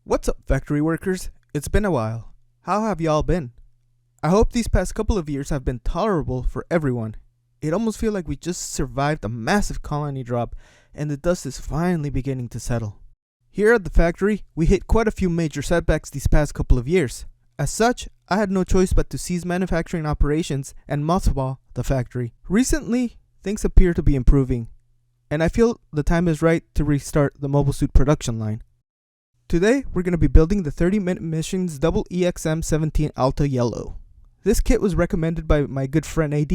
What's up, factory workers? It's been a while. How have y'all been? I hope these past couple of years have been tolerable for everyone. It almost feels like we just survived a massive colony drop and the dust is finally beginning to settle. Here at the factory, we hit quite a few major setbacks these past couple of years. As such, I had no choice but to cease manufacturing operations and mothball the factory. Recently, things appear to be improving, and I feel the time is right to restart the mobile suit production line. Today, we're going to be building the 30-minute missions double eEXM-17 ALTO YELLOw. This kit was recommended by my good friend AD.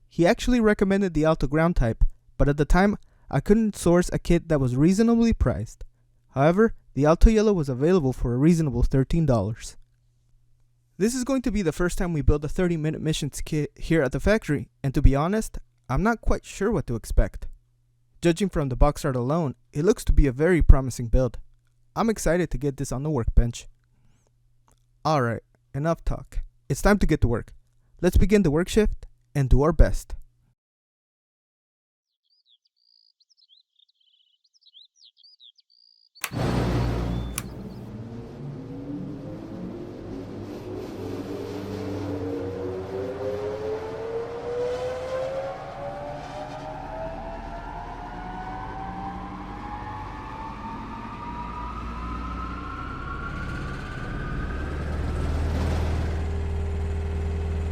He actually recommended the ALTO ground type, but at the time, I couldn't source a kit that was reasonably priced. However, the ALTO YELLOw was available for a reasonable $13. This is going to be the first time we build a 30-minute missions kit here at the factory, and to be honest, I'm not quite sure what to expect. Judging from the box art alone, it looks to be a very promising build. I'm excited to get this on the workbench. Alright, enough talk. It's time to get to work. Let's begin the work shift and do our best.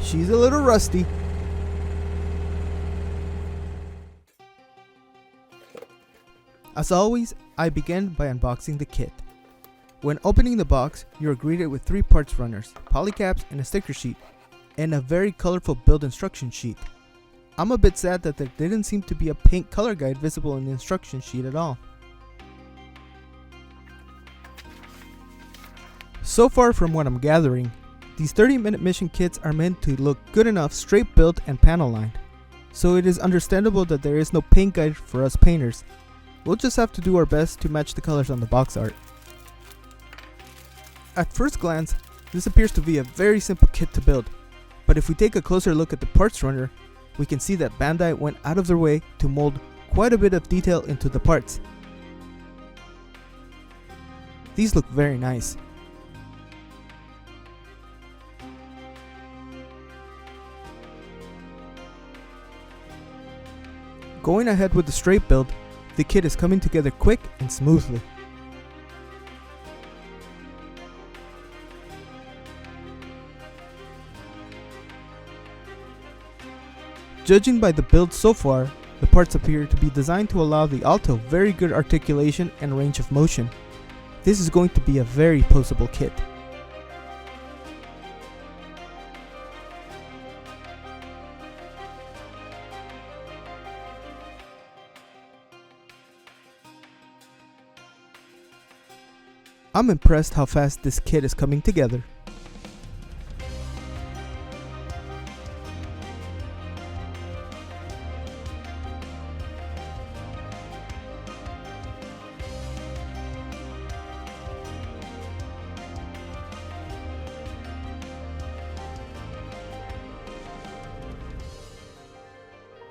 She's a little rusty. As always, I begin by unboxing the kit. When opening the box, you are greeted with 3 parts runners, polycaps, and a sticker sheet, and a very colorful build instruction sheet. I'm a bit sad that there didn't seem to be a paint color guide visible in the instruction sheet at all. So far from what I'm gathering, these 30-minute mission kits are meant to look good enough straight built and panel lined, so it is understandable that there is no paint guide for us painters. We'll just have to do our best to match the colors on the box art. At first glance, this appears to be a very simple kit to build, but if we take a closer look at the parts runner, we can see that Bandai went out of their way to mold quite a bit of detail into the parts. These look very nice. Going ahead with the straight build, the kit is coming together quick and smoothly. Judging by the build so far, the parts appear to be designed to allow the ALTO very good articulation and range of motion. This is going to be a very poseable kit. I'm impressed how fast this kit is coming together.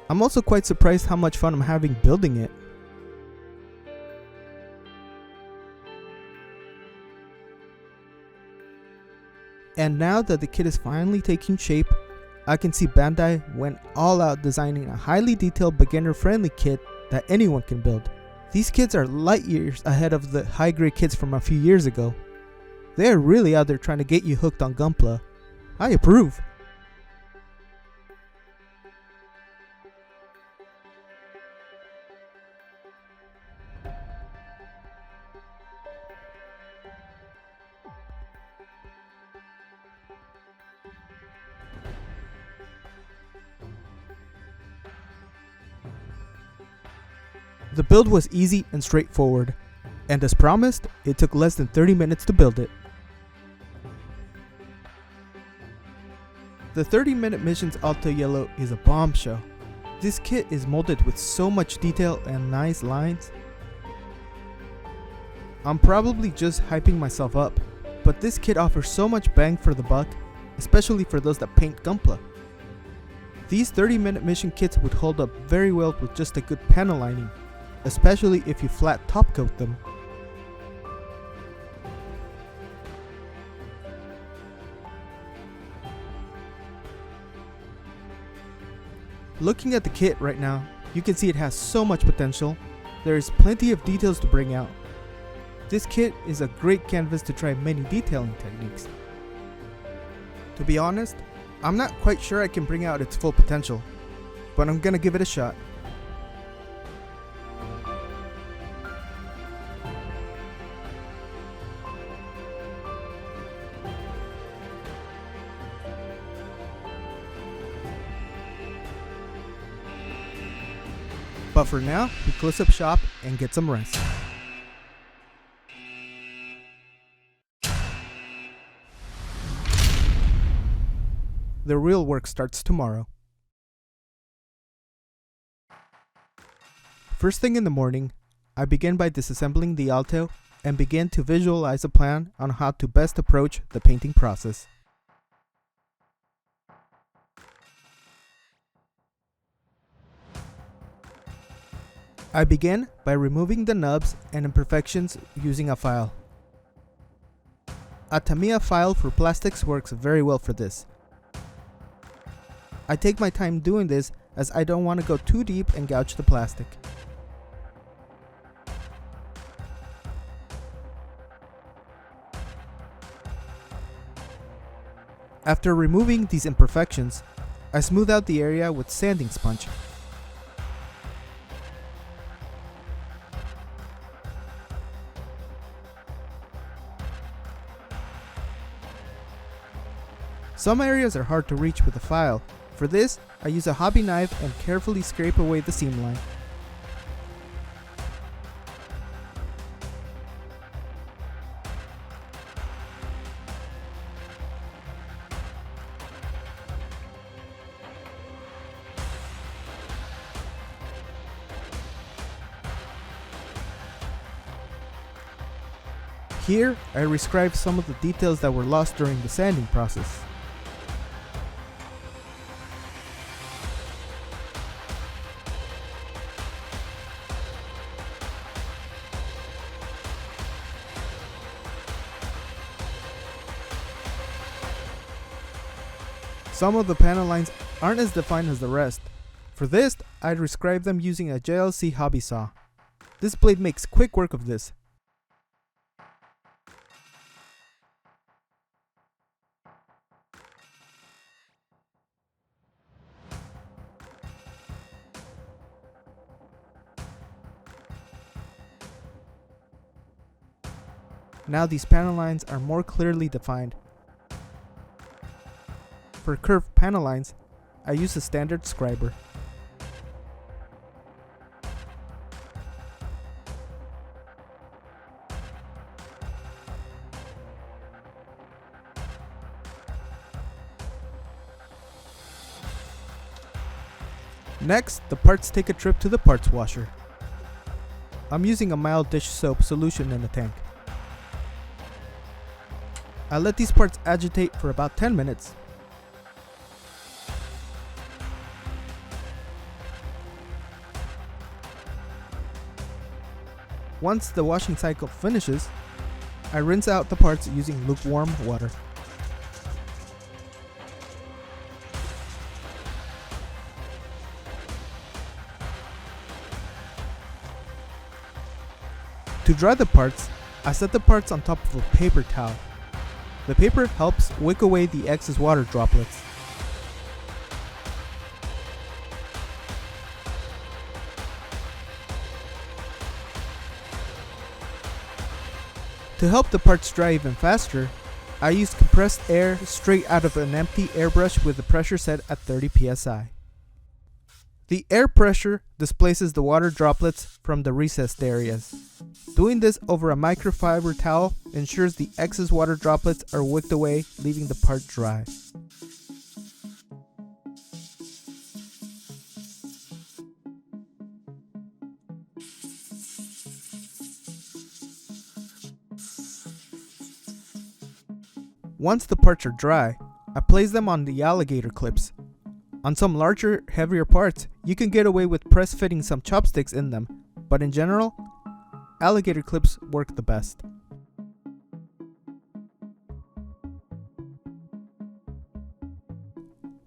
I'm also quite surprised how much fun I'm having building it. And now that the kit is finally taking shape, I can see Bandai went all out designing a highly detailed beginner-friendly kit that anyone can build. These kits are light years ahead of the high-grade kits from a few years ago. They are really out there trying to get you hooked on Gunpla. I approve. The build was easy and straightforward, and as promised, it took less than 30 minutes to build it. The 30-minute missions ALTO YELLOw is a bombshell. This kit is molded with so much detail and nice lines. I'm probably just hyping myself up, but this kit offers so much bang for the buck, especially for those that paint Gunpla. These 30-minute mission kits would hold up very well with just a good panel lining, especially if you flat top coat them. Looking at the kit right now, you can see it has so much potential. There is plenty of details to bring out. This kit is a great canvas to try many detailing techniques. To be honest, I'm not quite sure I can bring out its full potential, but I'm gonna give it a shot. But for now, we close up shop and get some rest. The real work starts tomorrow. First thing in the morning, I begin by disassembling the ALTO and begin to visualize a plan on how to best approach the painting process. I begin by removing the nubs and imperfections using a file. A Tamiya file for plastics works very well for this. I take my time doing this as I don't want to go too deep and gouge the plastic. After removing these imperfections, I smooth out the area with sanding sponge. Some areas are hard to reach with a file. For this, I use a hobby knife and carefully scrape away the seam line. Here, I rescribe some of the details that were lost during the sanding process. Some of the panel lines aren't as defined as the rest. For this, I'd rescribe them using a JLC hobby saw. This blade makes quick work of this. Now these panel lines are more clearly defined. For curved panel lines, I use a standard scriber. Next, the parts take a trip to the parts washer. I'm using a mild dish soap solution in the tank. I let these parts agitate for about 10 minutes. Once the washing cycle finishes, I rinse out the parts using lukewarm water. To dry the parts, I set the parts on top of a paper towel. The paper helps wick away the excess water droplets. To help the parts dry even faster, I use compressed air straight out of an empty airbrush with the pressure set at 30 psi. The air pressure displaces the water droplets from the recessed areas. Doing this over a microfiber towel ensures the excess water droplets are wicked away, leaving the part dry. Once the parts are dry, I place them on the alligator clips. On some larger, heavier parts, you can get away with press fitting some chopsticks in them, but in general, alligator clips work the best.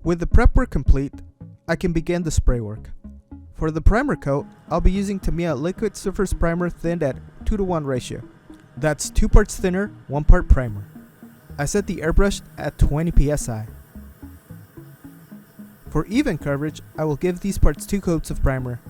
With the prep work complete, I can begin the spray work. For the primer coat, I'll be using Tamiya Liquid Surface Primer thinned at 2:1 ratio. That's 2 parts thinner, 1 part primer. I set the airbrush at 20 psi. For even coverage, I will give these parts 2 coats of primer.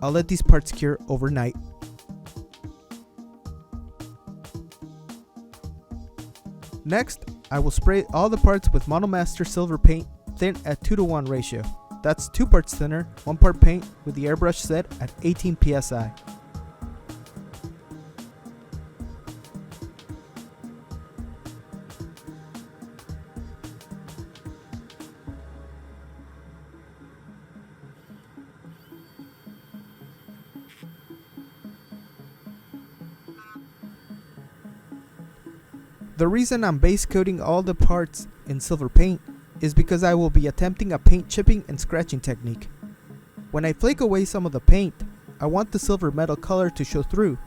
I'll let these parts cure overnight. Next, I will spray all the parts with Monomaster Silver paint thin at 2:1 ratio. That's 2 parts thinner, 1 part paint with the airbrush set at 18 psi. The reason I'm base coating all the parts in silver paint is because I will be attempting a paint chipping and scratching technique. When I flake away some of the paint, I want the silver metal color to show through.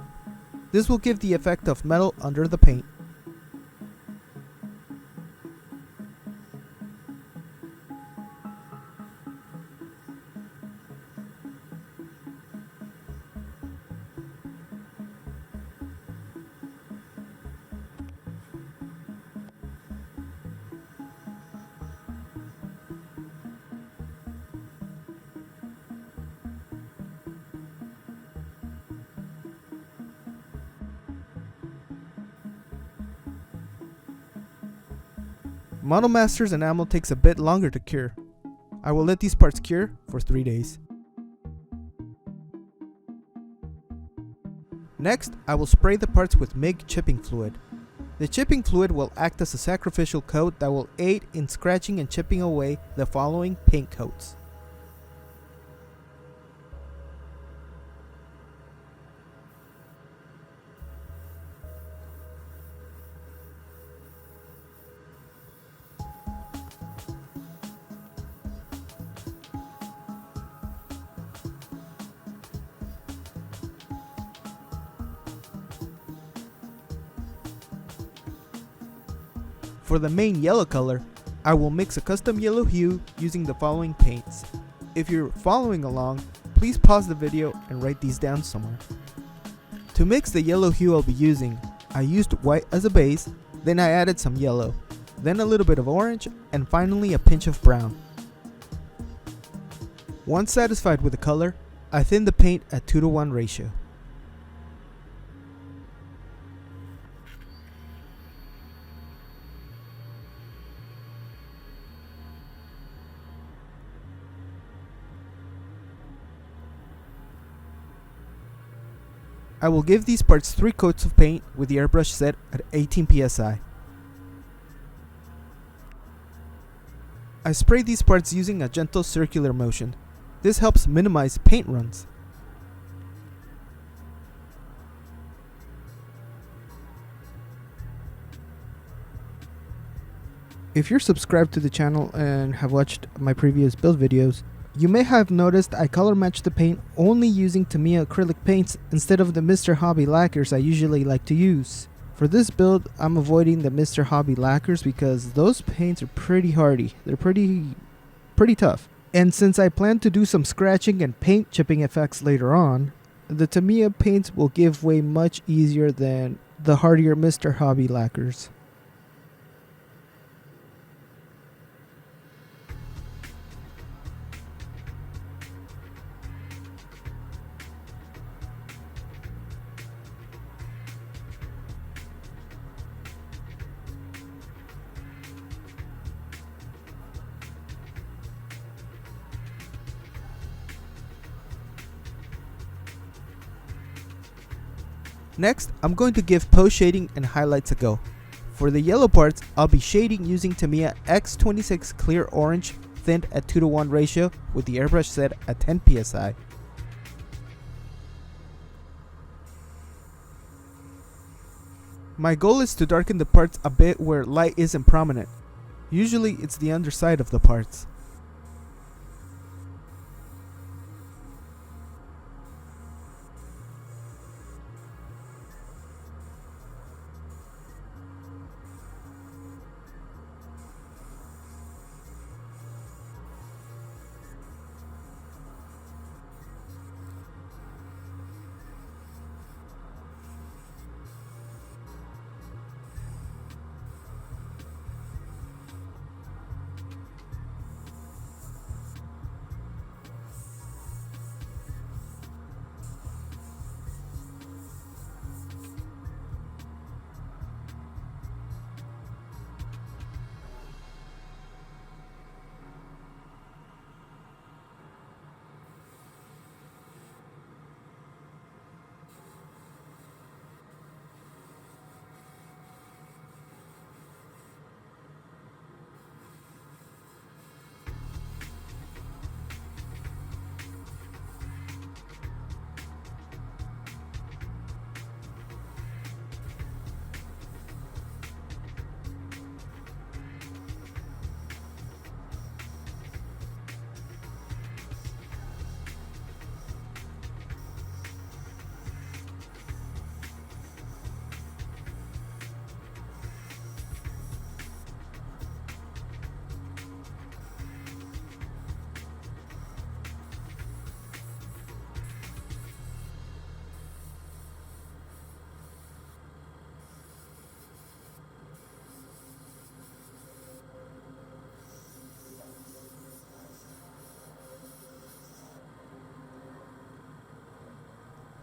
This will give the effect of metal under the paint. Monomaster's enamel takes a bit longer to cure. I will let these parts cure for 3 days. Next, I will spray the parts with mech chipping fluid. The chipping fluid will act as a sacrificial coat that will aid in scratching and chipping away the following paint coats. For the main yellow color, I will mix a custom yellow hue using the following paints. If you're following along, please pause the video and write these down somewhere. To mix the yellow hue I'll be using, I used white as a base, then I added some yellow, then a little bit of orange, and finally a pinch of brown. Once satisfied with the color, I thin the paint at 2:1 ratio. I will give these parts 3 coats of paint with the airbrush set at 18 psi. I spray these parts using a gentle circular motion. This helps minimize paint runs. If you're subscribed to the channel and have watched my previous build videos, you may have noticed I color match the paint only using Tamiya acrylic paints instead of the Mr. Hobby lacquers I usually like to use. For this build, I'm avoiding the Mr. Hobby lacquers because those paints are pretty hardy. They're pretty tough. And since I plan to do some scratching and paint chipping effects later on, the Tamiya paints will give way much easier than the hardier Mr. Hobby lacquers. Next, I'm going to give post shading and highlights a go. For the yellow parts, I'll be shading using Tamiya X26 Clear Orange thinned at 2:1 ratio with the airbrush set at 10 psi. My goal is to darken the parts a bit where light isn't prominent. Usually it's the underside of the parts.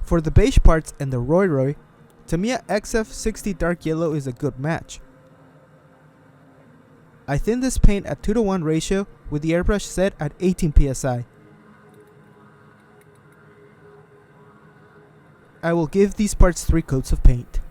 For the beige parts and the Roy, Tamiya XF60 Dark Yellow is a good match. I thin this paint at 2:1 ratio with the airbrush set at 18 psi. I will give these parts 3 coats of paint.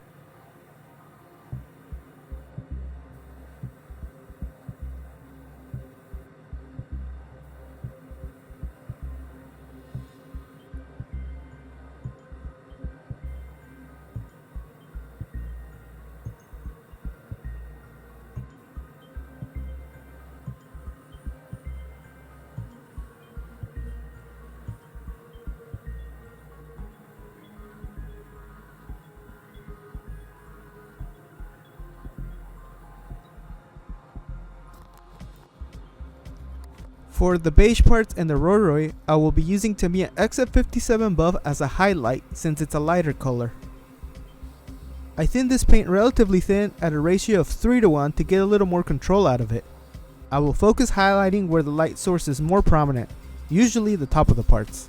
For the beige parts and the Roy, I will be using Tamiya XF57 Buff as a highlight since it's a lighter color. I thin this paint relatively thin at a ratio of 3:1 to get a little more control out of it. I will focus highlighting where the light source is more prominent, usually the top of the parts.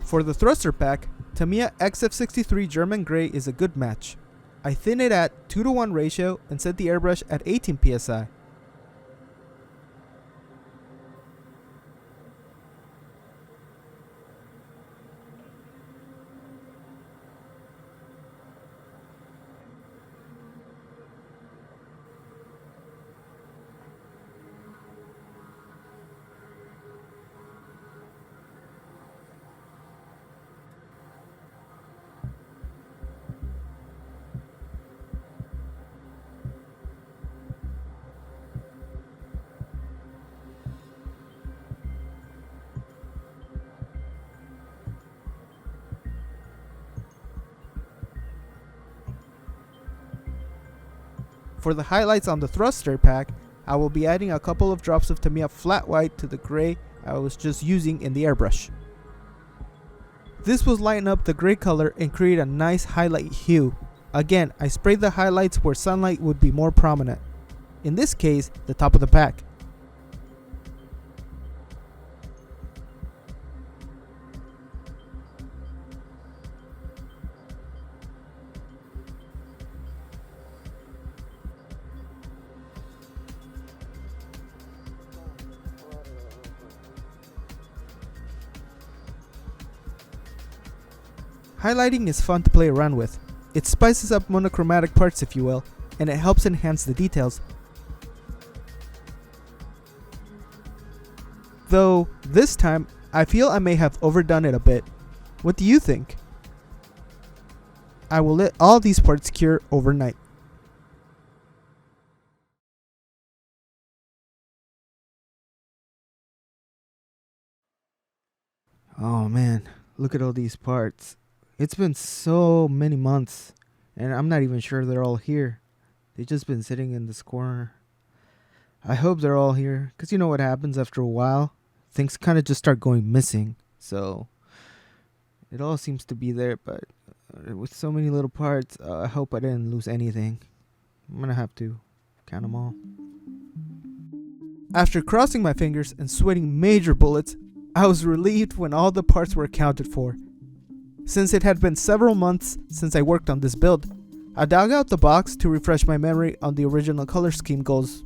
For the thruster pack, Tamiya XF63 German Grey is a good match. I thin it at 2:1 ratio and set the airbrush at 18 psi. For the highlights on the thruster pack, I will be adding a couple of drops of Tamiya flat white to the gray I was just using in the airbrush. This will lighten up the gray color and create a nice highlight hue. Again, I sprayed the highlights where sunlight would be more prominent. In this case, the top of the pack. Highlighting is fun to play around with. It spices up monochromatic parts, if you will, and it helps enhance the details. Though, this time, I feel I may have overdone it a bit. What do you think? I will let all these parts cure overnight. Oh man, look at all these parts. It's been so many months, and I'm not even sure they're all here. They've just been sitting in this corner. I hope they're all here, because you know what happens after a while? Things kind of just start going missing. So, it all seems to be there, but with so many little parts, I hope I didn't lose anything. I'm going to have to count them all. After crossing my fingers and sweating major bullets, I was relieved when all the parts were accounted for. Since it had been several months since I worked on this build, I dug out the box to refresh my memory on the original color scheme goals.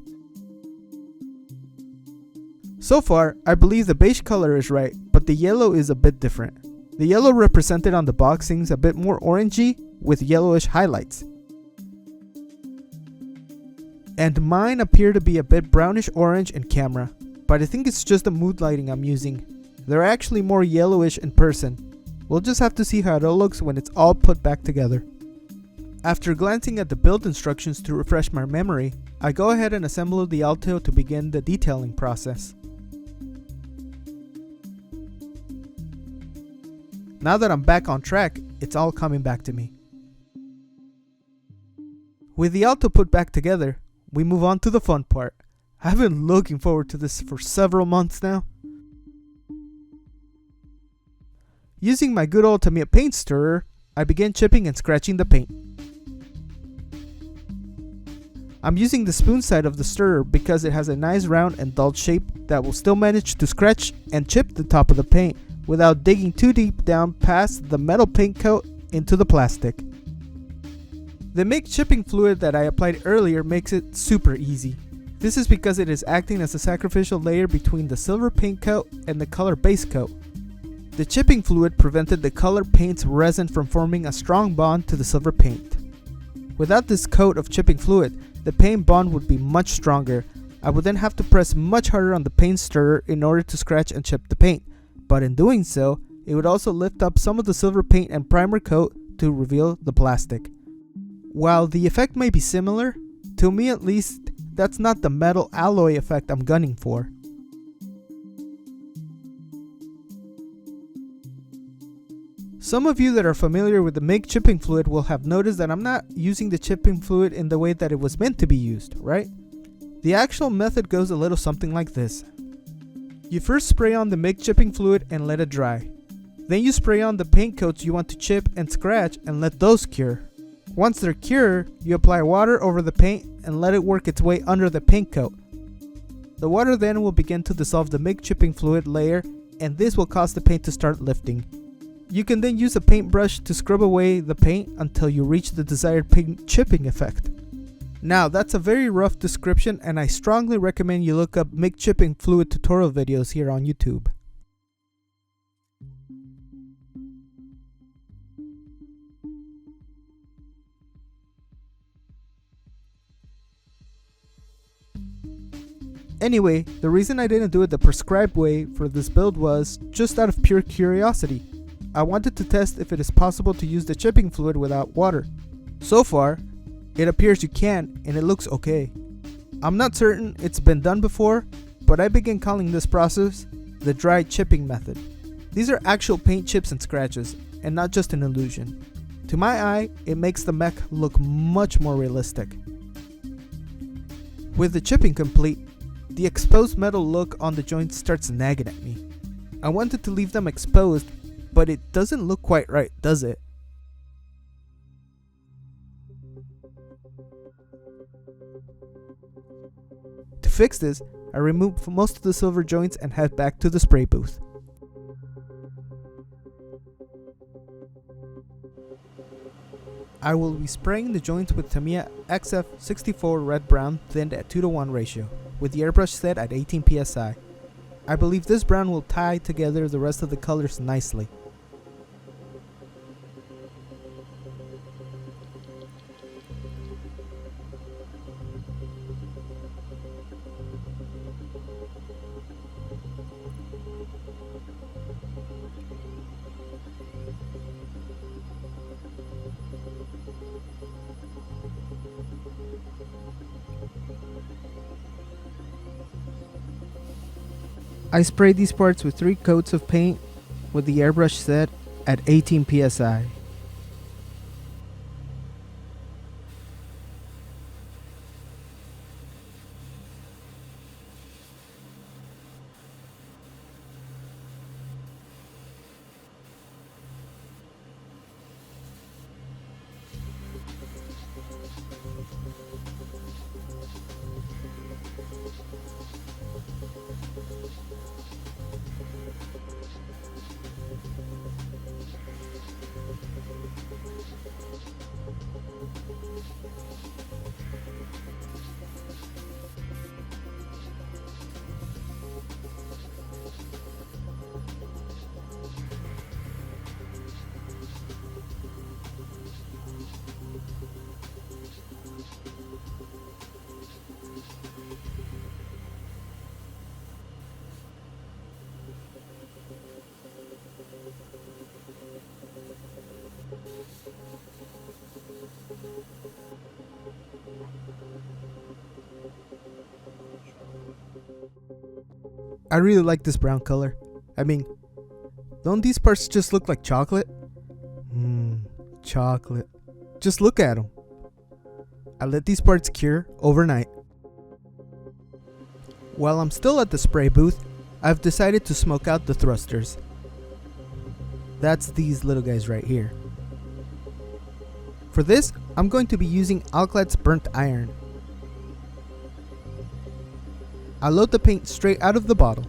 So far, I believe the beige color is right, but the yellow is a bit different. The yellow represented on the box seems a bit more orangey with yellowish highlights. And mine appear to be a bit brownish orange in camera, but I think it's just the mood lighting I'm using. They're actually more yellowish in person. We'll just have to see how it all looks when it's all put back together. After glancing at the build instructions to refresh my memory, I go ahead and assemble the Alto to begin the detailing process. Now that I'm back on track, it's all coming back to me. With the Alto put back together, we move on to the fun part. I've been looking forward to this for several months now. Using my good old Tamiya paint stirrer, I begin chipping and scratching the paint. I'm using the spoon side of the stirrer because it has a nice round and dull shape that will still manage to scratch and chip the top of the paint without digging too deep down past the metal paint coat into the plastic. The mech chipping fluid that I applied earlier makes it super easy. This is because it is acting as a sacrificial layer between the silver paint coat and the color base coat. The chipping fluid prevented the color paint's resin from forming a strong bond to the silver paint. Without this coat of chipping fluid, the paint bond would be much stronger. I would then have to press much harder on the paint stirrer in order to scratch and chip the paint, but in doing so, it would also lift up some of the silver paint and primer coat to reveal the plastic. While the effect may be similar, to me at least, that's not the metal alloy effect I'm gunning for. Some of you that are familiar with the mech chipping fluid will have noticed that I'm not using the chipping fluid in the way that it was meant to be used, right? The actual method goes a little something like this. You first spray on the mech chipping fluid and let it dry. Then you spray on the paint coats you want to chip and scratch and let those cure. Once they're cured, you apply water over the paint and let it work its way under the paint coat. The water then will begin to dissolve the mech chipping fluid layer, and this will cause the paint to start lifting. You can then use a paintbrush to scrub away the paint until you reach the desired paint chipping effect. Now that's a very rough description, and I strongly recommend you look up mech chipping fluid tutorial videos here on YouTube. Anyway, the reason I didn't do it the prescribed way for this build was just out of pure curiosity. I wanted to test if it is possible to use the chipping fluid without water. So far, it appears you can, and it looks okay. I'm not certain it's been done before, but I begin calling this process the dry chipping method. These are actual paint chips and scratches, and not just an illusion. To my eye, it makes the mech look much more realistic. With the chipping complete, the exposed metal look on the joints starts nagging at me. I wanted to leave them exposed, but it doesn't look quite right, does it? To fix this, I remove most of the silver joints and head back to the spray booth. I will be spraying the joints with Tamiya XF64 red brown thinned at 2:1 ratio, with the airbrush set at 18 psi. I believe this brown will tie together the rest of the colors nicely. I sprayed these parts with 3 coats of paint with the airbrush set at 18 psi. I really like this brown color. I mean, don't these parts just look like chocolate? Chocolate. Just look at them. I let these parts cure overnight. While I'm still at the spray booth, I've decided to smoke out the thrusters. That's these little guys right here. For this, I'm going to be using Alclad's burnt iron. I load the paint straight out of the bottle.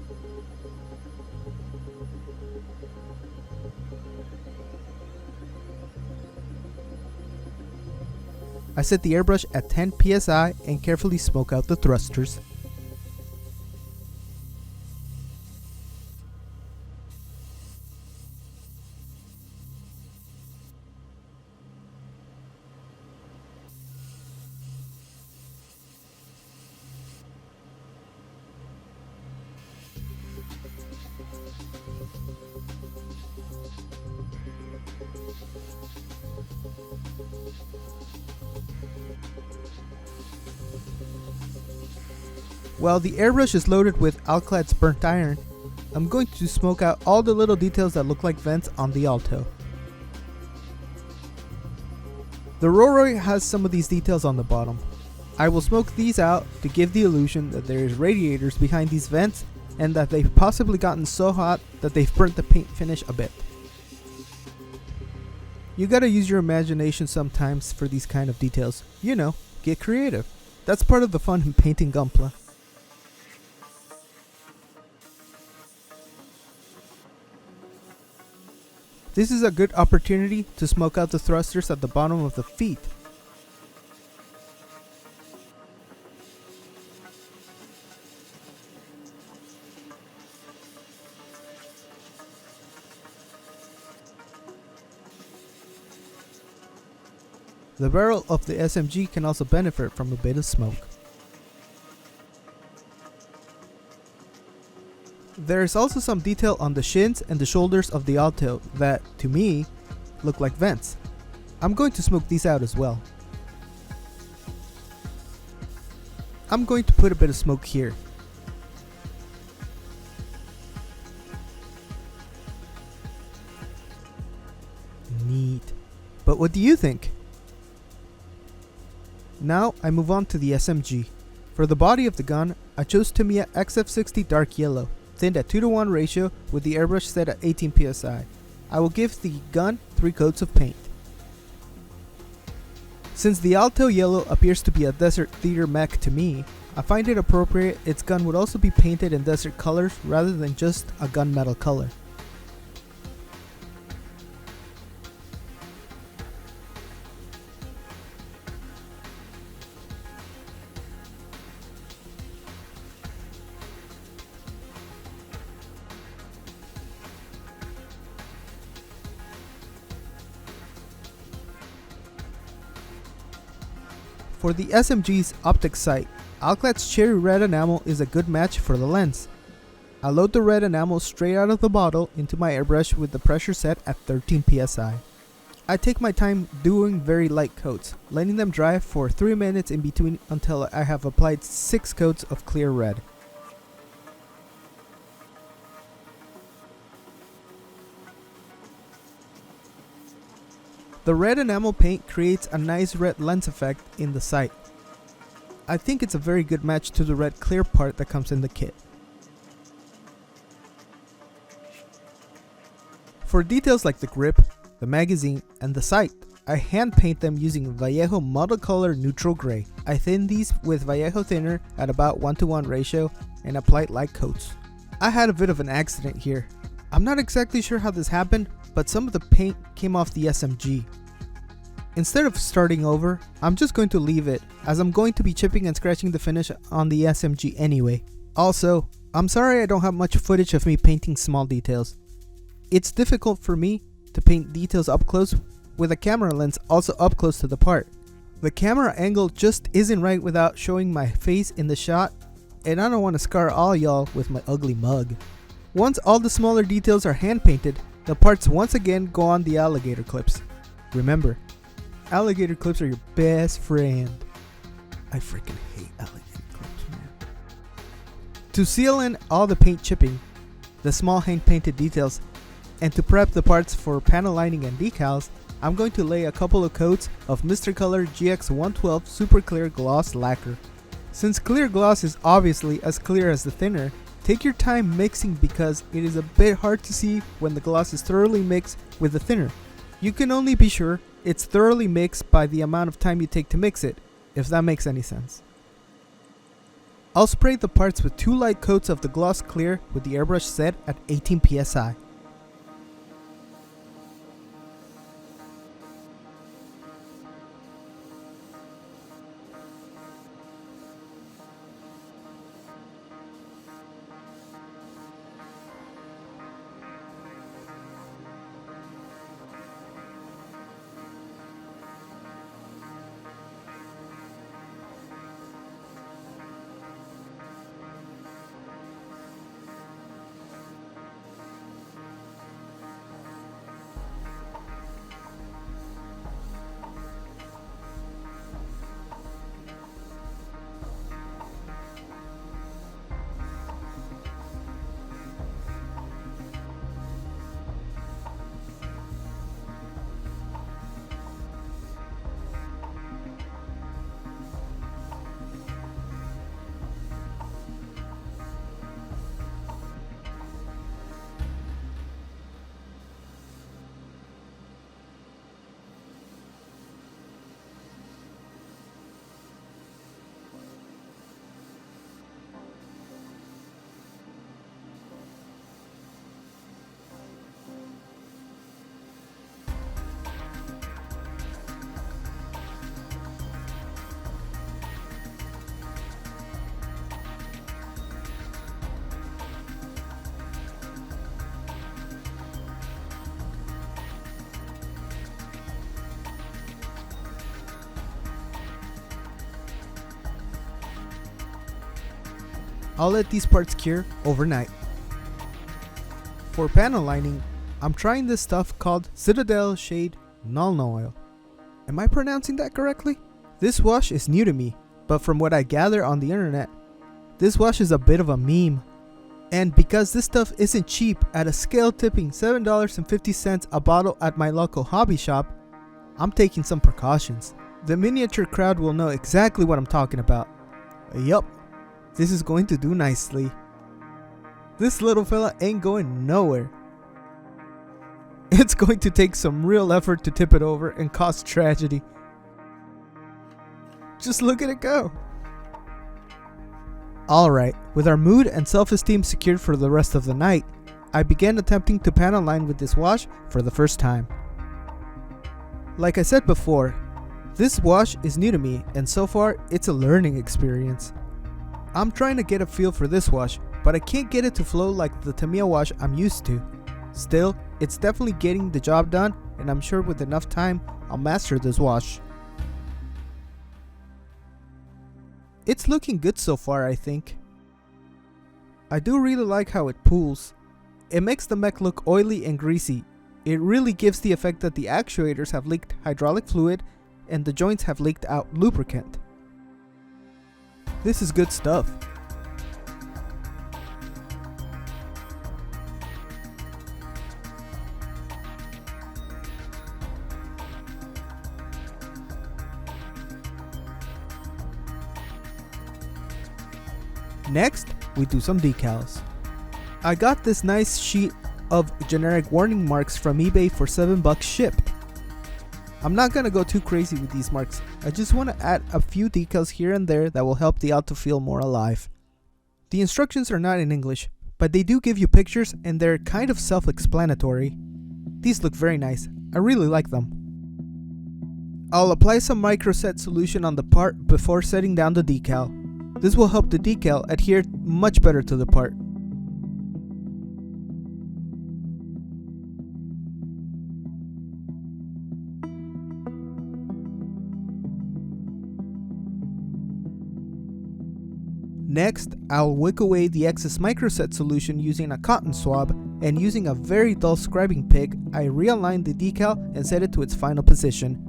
I set the airbrush at 10 psi and carefully smoke out the thrusters. While the airbrush is loaded with Alclad's burnt iron, I'm going to smoke out all the little details that look like vents on the Alto. The Roroi has some of these details on the bottom. I will smoke these out to give the illusion that there is radiators behind these vents and that they've possibly gotten so hot that they've burnt the paint finish a bit. You gotta use your imagination sometimes for these kind of details. You know, get creative. That's part of the fun in painting Gunpla. This is a good opportunity to smoke out the thrusters at the bottom of the feet. The barrel of the SMG can also benefit from a bit of smoke. There is also some detail on the shins and the shoulders of the Alto that, to me, look like vents. I'm going to smoke these out as well. I'm going to put a bit of smoke here. Neat. But what do you think? Now I move on to the SMG. For the body of the gun, I chose Tamiya XF60 Dark Yellow, thinned at 2:1 ratio with the airbrush set at 18 psi. I will give the gun 3 coats of paint. Since the ALTO Yellow appears to be a desert theater mech to me, I find it appropriate its gun would also be painted in desert colors rather than just a gunmetal color. For the SMG's optic sight, Alclad's cherry red enamel is a good match for the lens. I load the red enamel straight out of the bottle into my airbrush with the pressure set at 13 psi. I take my time doing very light coats, letting them dry for 3 minutes in between until I have applied 6 coats of clear red. The red enamel paint creates a nice red lens effect in the sight. I think it's a very good match to the red clear part that comes in the kit. For details like the grip, the magazine, and the sight, I hand paint them using Vallejo Model Color Neutral Gray. I thin these with Vallejo thinner at about 1:1 ratio and apply light coats. I had a bit of an accident here. I'm not exactly sure how this happened, but some of the paint came off the SMG. Instead of starting over, I'm just going to leave it, as I'm going to be chipping and scratching the finish on the SMG anyway. Also, I'm sorry I don't have much footage of me painting small details. It's difficult for me to paint details up close with a camera lens also up close to the part. The camera angle just isn't right without showing my face in the shot, and I don't want to scar all y'all with my ugly mug. Once all the smaller details are hand painted, the parts once again go on the alligator clips. Remember, alligator clips are your best friend. I freaking hate alligator clips, man. To seal in all the paint chipping, the small hand painted details, and to prep the parts for panel lining and decals, I'm going to lay a couple of coats of Mr. Color GX112 Super Clear Gloss Lacquer. Since clear gloss is obviously as clear as the thinner, take your time mixing because it is a bit hard to see when the gloss is thoroughly mixed with the thinner. You can only be sure it's thoroughly mixed by the amount of time you take to mix it, if that makes any sense. I'll spray the parts with 2 light coats of the gloss clear with the airbrush set at 18 psi. I'll let these parts cure overnight. For panel lining, I'm trying this stuff called Citadel Shade Nuln Oil. Am I pronouncing that correctly? This wash is new to me, but from what I gather on the internet, this wash is a bit of a meme. And because this stuff isn't cheap at a scale tipping $7.50 a bottle at my local hobby shop, I'm taking some precautions. The miniature crowd will know exactly what I'm talking about. Yup, this is going to do nicely. This little fella ain't going nowhere. It's going to take some real effort to tip it over and cause tragedy. Just look at it go. Alright, with our mood and self-esteem secured for the rest of the night, I began attempting to panel line with this wash for the first time. Like I said before, this wash is new to me and so far it's a learning experience. I'm trying to get a feel for this wash, but I can't get it to flow like the Tamiya wash I'm used to. Still, it's definitely getting the job done, and I'm sure with enough time, I'll master this wash. It's looking good so far, I think. I do really like how it pools. It makes the mech look oily and greasy. It really gives the effect that the actuators have leaked hydraulic fluid and the joints have leaked out lubricant. This is good stuff. Next, we do some decals. I got this nice sheet of generic warning marks from eBay for $7 shipped. I'm not gonna go too crazy with these marks, I just want to add a few decals here and there that will help the ALTO feel more alive. The instructions are not in English, but they do give you pictures and they're kind of self-explanatory. These look very nice, I really like them. I'll apply some microset solution on the part before setting down the decal. This will help the decal adhere much better to the part. Next, I'll wick away the excess microset solution using a cotton swab, and using a very dull scribing pick, I realign the decal and set it to its final position.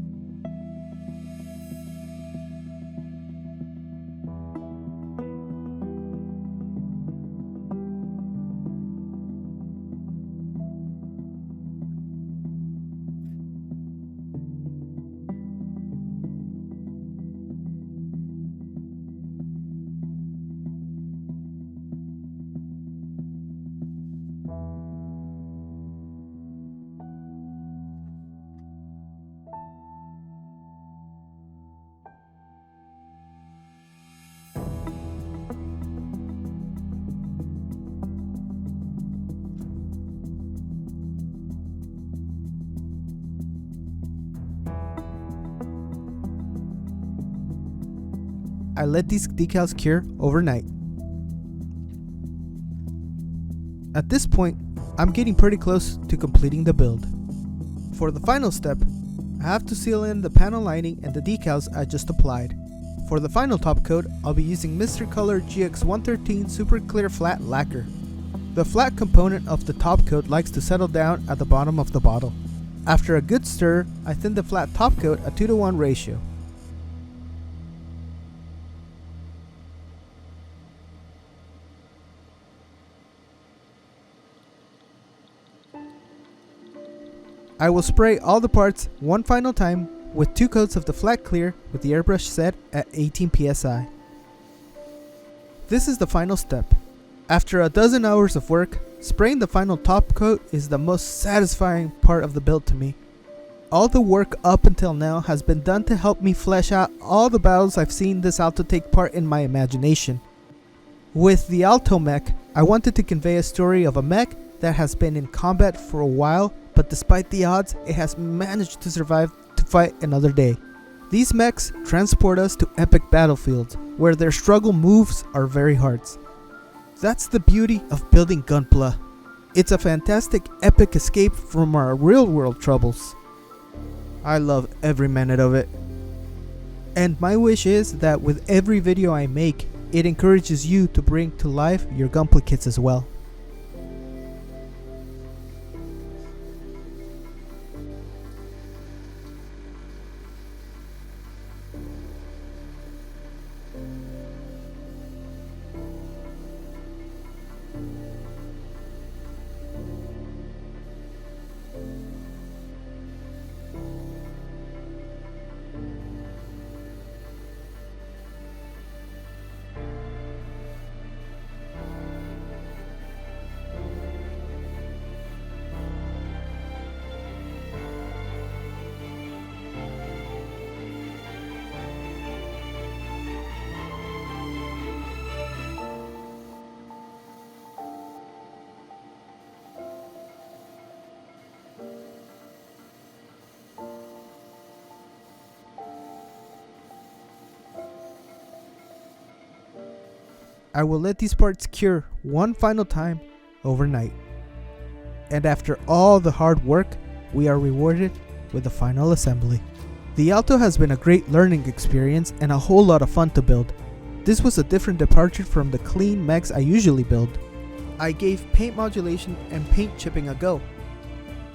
I let these decals cure overnight. At this point, I'm getting pretty close to completing the build. For the final step, I have to seal in the panel lining and the decals I just applied. For the final top coat, I'll be using Mr. Color GX-113 Super Clear Flat Lacquer. The flat component of the top coat likes to settle down at the bottom of the bottle. After a good stir, I thin the flat top coat a 2:1 ratio. I will spray all the parts one final time with 2 coats of the flat clear with the airbrush set at 18 psi. This is the final step. After a dozen hours of work, spraying the final top coat is the most satisfying part of the build to me. All the work up until now has been done to help me flesh out all the battles I've seen this ALTO take part in my imagination. With the ALTO mech, I wanted to convey a story of a mech that has been in combat for a while, but despite the odds, it has managed to survive to fight another day. These mechs transport us to epic battlefields, where their struggle moves our very hearts. That's the beauty of building Gunpla. It's a fantastic epic escape from our real world troubles. I love every minute of it. And my wish is that with every video I make, it encourages you to bring to life your Gunpla kits as well. I will let these parts cure one final time overnight. And after all the hard work, we are rewarded with the final assembly. The Alto has been a great learning experience and a whole lot of fun to build. This was a different departure from the clean mechs I usually build. I gave paint modulation and paint chipping a go.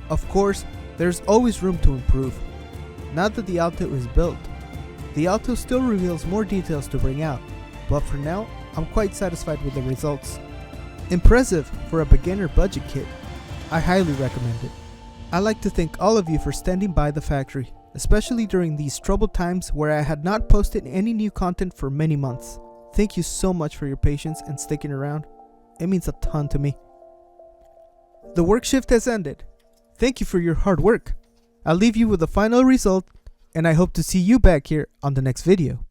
Of course, there's always room to improve. Now that the Alto is built, the Alto still reveals more details to bring out, but for now, I'm quite satisfied with the results. Impressive for a beginner budget kit. I highly recommend it. I'd like to thank all of you for standing by the factory, especially during these troubled times where I had not posted any new content for many months. Thank you so much for your patience and sticking around. It means a ton to me. The work shift has ended. Thank you for your hard work. I'll leave you with the final result, and I hope to see you back here on the next video.